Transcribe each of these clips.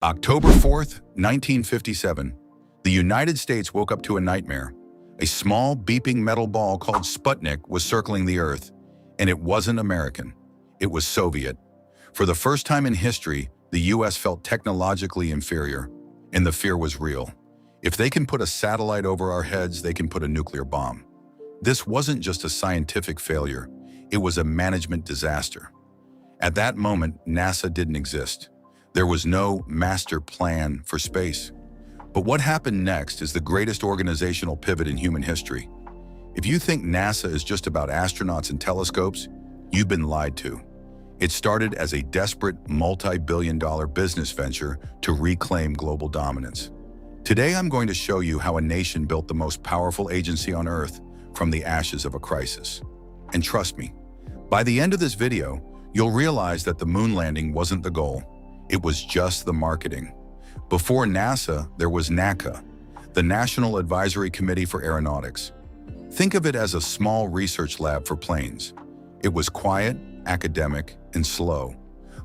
October 4th, 1957, the United States woke up to a nightmare. A small, beeping metal ball called Sputnik was circling the Earth, and it wasn't American. It was Soviet. For the first time in history, the US felt technologically inferior, and the fear was real. If they can put a satellite over our heads, they can put a nuclear bomb. This wasn't just a scientific failure, it was a management disaster. At that moment, NASA didn't exist. There was no master plan for space. But what happened next is the greatest organizational pivot in human history. If you think NASA is just about astronauts and telescopes, you've been lied to. It started as a desperate multi-billion-dollar business venture to reclaim global dominance. Today, I'm going to show you how a nation built the most powerful agency on Earth from the ashes of a crisis. And trust me, by the end of this video, you'll realize that the moon landing wasn't the goal. It was just the marketing. Before NASA, there was NACA, the National Advisory Committee for Aeronautics. Think of it as a small research lab for planes. It was quiet, academic, and slow.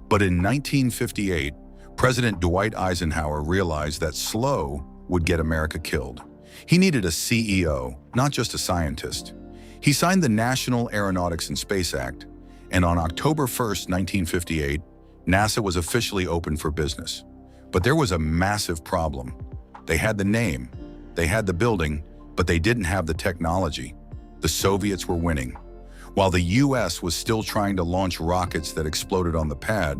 But in 1958, President Dwight Eisenhower realized that slow would get America killed. He needed a CEO, not just a scientist. He signed the National Aeronautics and Space Act, and on October 1st, 1958, NASA was officially open for business. But there was a massive problem. They had the name, they had the building, but they didn't have the technology. The Soviets were winning. While the US was still trying to launch rockets that exploded on the pad,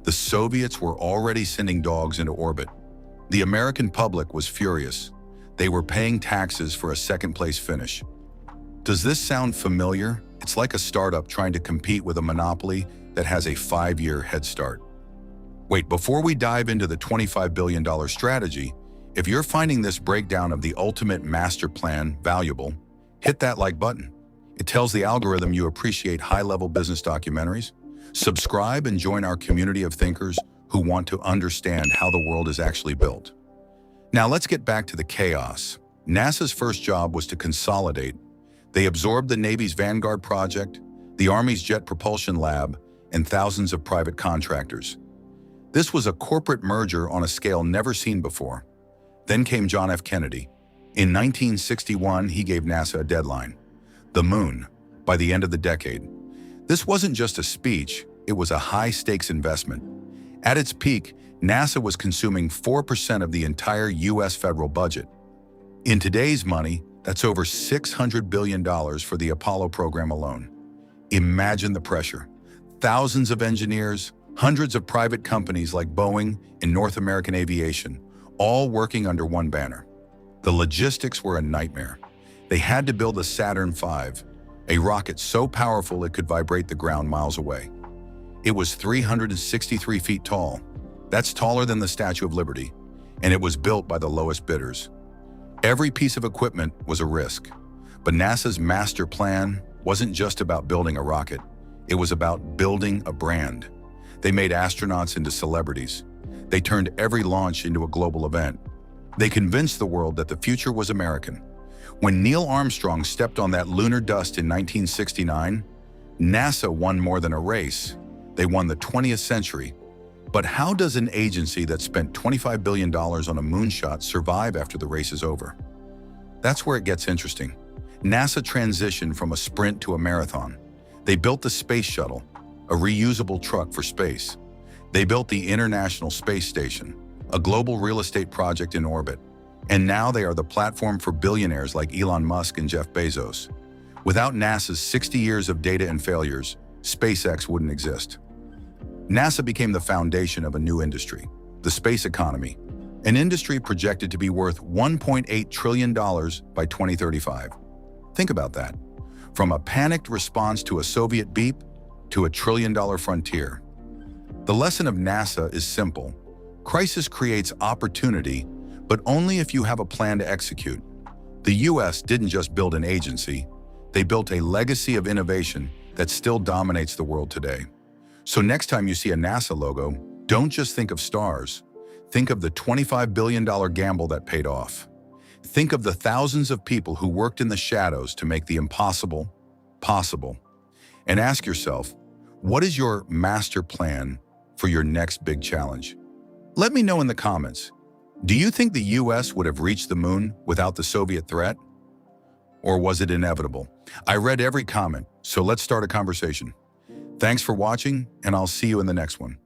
the Soviets were already sending dogs into orbit. The American public was furious. They were paying taxes for a second-place finish. Does this sound familiar? It's like a startup trying to compete with a monopoly that has a 5-year head start. Wait, before we dive into the $25 billion strategy, if you're finding this breakdown of the ultimate master plan valuable, hit that like button. It tells the algorithm you appreciate high-level business documentaries. Subscribe and join our community of thinkers who want to understand how the world is actually built. Now let's get back to the chaos. NASA's first job was to consolidate. They absorbed the Navy's Vanguard project, the Army's Jet Propulsion Lab, and thousands of private contractors. This was a corporate merger on a scale never seen before. Then came John F. Kennedy. In 1961, he gave NASA a deadline: the moon, by the end of the decade. This wasn't just a speech, it was a high-stakes investment. At its peak, NASA was consuming 4% of the entire US federal budget. In today's money, that's over $600 billion for the Apollo program alone. Imagine the pressure. Thousands of engineers, hundreds of private companies like Boeing and North American Aviation, all working under one banner. The logistics were a nightmare. They had to build the Saturn V, a rocket so powerful it could vibrate the ground miles away. It was 363 feet tall. That's taller than the Statue of Liberty, and it was built by the lowest bidders. Every piece of equipment was a risk. But NASA's master plan wasn't just about building a rocket. It was about building a brand. They made astronauts into celebrities. They turned every launch into a global event. They convinced the world that the future was American. When Neil Armstrong stepped on that lunar dust in 1969, NASA won more than a race. They won the 20th century. But how does an agency that spent $25 billion on a moonshot survive after the race is over? That's where it gets interesting. NASA transitioned from a sprint to a marathon. They built the space shuttle, a reusable truck for space. They built the International Space Station, a global real estate project in orbit. And now they are the platform for billionaires like Elon Musk and Jeff Bezos. Without NASA's 60 years of data and failures, SpaceX wouldn't exist. NASA became the foundation of a new industry, the space economy, an industry projected to be worth $1.8 trillion by 2035. Think about that. From a panicked response to a Soviet beep to a trillion-dollar frontier. The lesson of NASA is simple. Crisis creates opportunity, but only if you have a plan to execute. The US didn't just build an agency, they built a legacy of innovation that still dominates the world today. So next time you see a NASA logo, don't just think of stars. Think of the $25 billion gamble that paid off. Think of the thousands of people who worked in the shadows to make the impossible possible. And ask yourself, what is your master plan for your next big challenge? Let me know in the comments. Do you think the US would have reached the moon without the Soviet threat? Or was it inevitable? I read every comment, so let's start a conversation. Thanks for watching, and I'll see you in the next one.